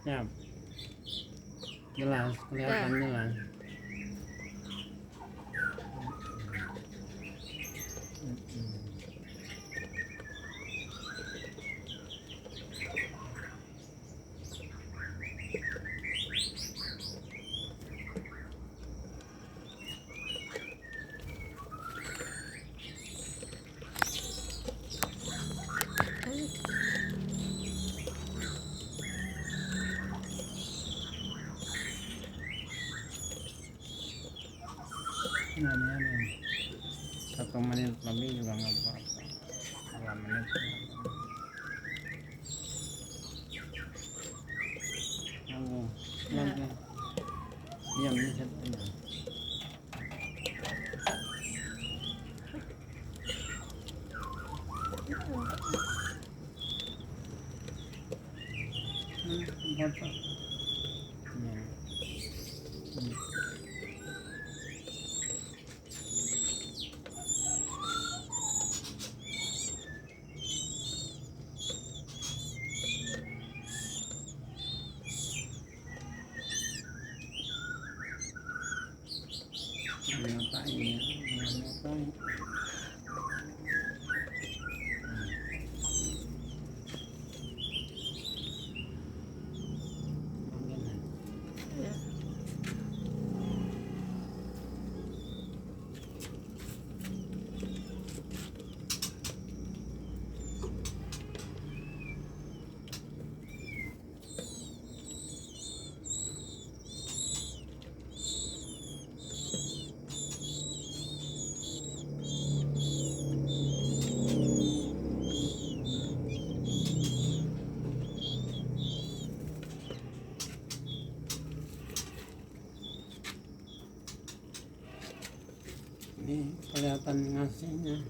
Ya, jelas, kelihatan jelas. Nah, ini 1 menit lebih juga nggak apa-apa, 2 menit lagi diam di situ. Foto. Ngapain ya? Ngapain? Ya. Ini kelihatan ngasihnya.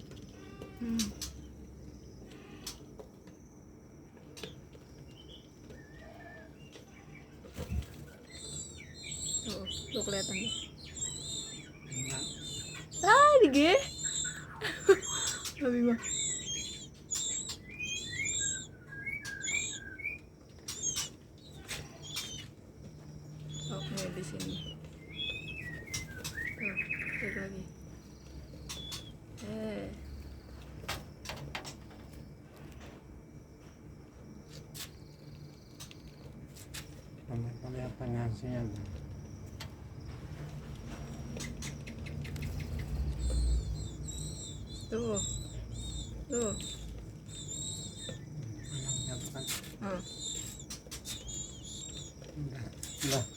Tuh kelihatan deh. Enggak. Dige. Lebih mah. Oke, di sini. Tuh, klik lagi. Kelihatan ngasihnya. Tuh. Tuh. Udah.